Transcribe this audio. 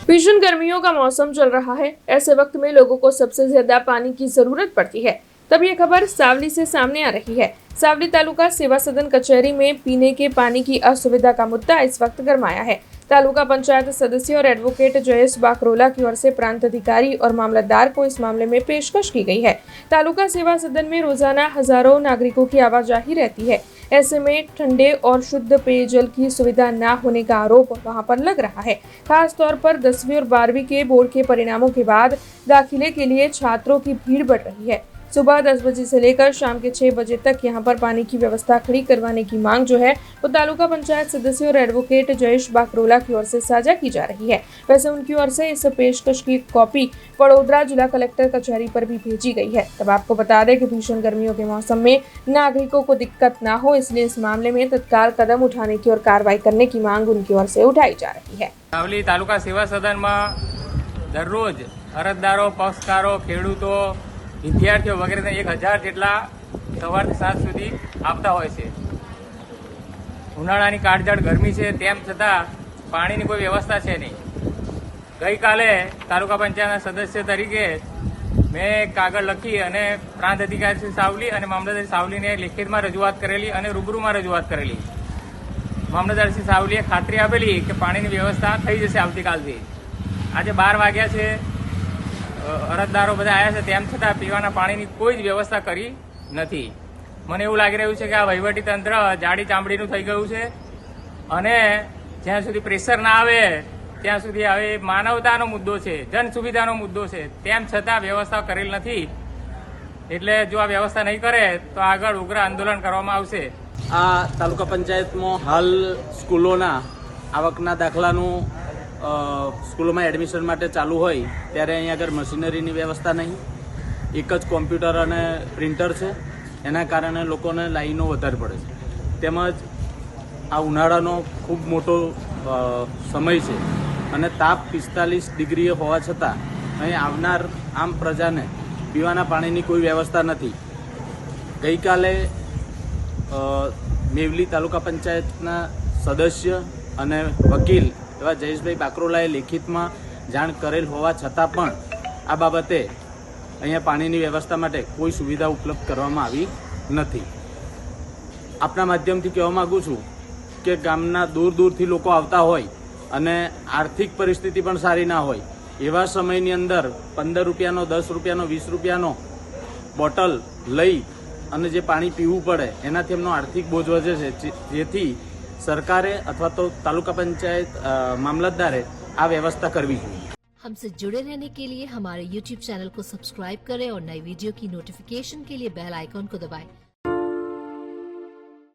भीषण गर्मियों का मौसम चल रहा है। ऐसे वक्त में लोगों को सबसे ज्यादा पानी की जरूरत पड़ती है। तब ये खबर सावली से सामने आ रही है। सावली तालुका सेवा सदन कचहरी में पीने के पानी की असुविधा का मुद्दा इस वक्त गरमाया है। तालुका पंचायत सदस्य और एडवोकेट जयेश बाकरोला की ओर से प्रांत अधिकारी और मामलतदार को इस मामले में पेशकश की गई है। तालुका सेवा सदन में रोजाना हजारों नागरिकों की आवाजाही रहती है। ऐसे में ठंडे और शुद्ध पेयजल की सुविधा न होने का आरोप वहां पर लग रहा है। खास तौर पर 10वीं और 12वीं के बोर्ड के परिणामों के बाद दाखिले के लिए छात्रों की भीड़ बढ़ रही है। सुबह 10 बजे से लेकर शाम के 6 बजे तक यहां पर पानी की व्यवस्था खड़ी करवाने की मांग जो है वो तालुका पंचायत सदस्य और एडवोकेट जयेश बाकरोला की ओर से साझा की जा रही है। वैसे उनकी ओर से इस पेशकश की कॉपी वडोदरा जिला कलेक्टर कचहरी पर भी भेजी गई है। तब आपको बता दें कि भीषण गर्मियों के मौसम में नागरिकों को दिक्कत न हो, इसलिए इस मामले में तत्काल कदम उठाने की और कार्रवाई करने की मांग उनकी ओर से उठाई जा रही है। સાવલી તાલુકા સેવા સદનમાં દરરોજ અરજદારો, પક્ષકારો, ખેડૂતો, વિદ્યાર્થીઓ વગેરે 1000 જેટલા સવારથી સાંજ સુધી આવતા હોય છે। ઉનાળાની કાળઝાળ ગરમી છે, તેમ છતાં પાણીની કોઈ વ્યવસ્થા છે નહીં। ગઈકાલે તાલુકા પંચાયતના સદસ્ય તરીકે મેં કાગળ લખી અને પ્રાંત અધિકારી શ્રી સાવલી અને મામલતદાર સાવલીને લેખિતમાં રજૂઆત કરેલી અને રૂબરૂમાં રજૂઆત કરેલી। મામલતદાર શ્રી સાવલીએ ખાતરી આપેલી કે પાણીની વ્યવસ્થા થઈ જશે આવતીકાલથી। આજે 12 વાગ્યા છે, અરજદારો બધા આવ્યા છે, તેમ છતાં પીવાના પાણીની કોઈ જ વ્યવસ્થા કરી નથી। મને એવું લાગી રહ્યું છે કે આ વહીવટી તંત્ર જાડી ચામડીનું થઈ ગયું છે અને જ્યાં સુધી પ્રેશર ના આવે ત્યાં સુધી હવે માનવતાનો મુદ્દો છે, જન સુવિધાનો મુદ્દો છે, તેમ છતાં વ્યવસ્થા કરેલ નથી। એટલે જો આ વ્યવસ્થા નહીં કરે તો આગળ ઉગ્ર આંદોલન કરવામાં આવશે। આ તાલુકા પંચાયતમાં હાલ સ્કૂલોના આવકના દાખલાનું સ્કૂલોમાં એડમિશન માટે ચાલુ હોય ત્યારે અહીં આગળ મશીનરીની વ્યવસ્થા નહીં, એક જ કોમ્પ્યુટર અને પ્રિન્ટર છે। એના કારણે લોકોને લાઈનો વધારે પડે છે। તેમજ આ ઉનાળાનો ખૂબ મોટો સમય છે અને તાપ 45 ડિગ્રીએ હોવા છતાં અહીં આવનાર આમ પ્રજાને પીવાના પાણીની કોઈ વ્યવસ્થા નથી। ગઈકાલે મેવલી તાલુકા પંચાયતના સદસ્ય અને વકીલ એવા જયેશભાઈ બાકરોલાએ લેખિતમાં જાણ કરેલ હોવા છતાં પણ આ બાબતે અહીંયા પાણીની વ્યવસ્થા માટે કોઈ સુવિધા ઉપલબ્ધ કરવામાં આવી નથી। આપના માધ્યમથી કહેવા માગું છું કે ગામના દૂર દૂરથી લોકો આવતા હોય અને આર્થિક પરિસ્થિતિ પણ સારી ના હોય એવા સમયની અંદર 15 રૂપિયાનો, 10 રૂપિયાનો, 20 રૂપિયાનો બોટલ લઈ અને જે પાણી પીવું પડે એનાથી એમનો આર્થિક બોજ વધે છે। જેથી સરકારે અથવા તો તાલુકા પંચાયત મામલતદારે આ વ્યवस्था करवी चाहिए। हमसे जुड़े रहने के लिए हमारे YouTube चैनल को सब्सक्राइब करें और नई वीडियो की नोटिफिकेशन के लिए बेल आइकॉन को दबाएं।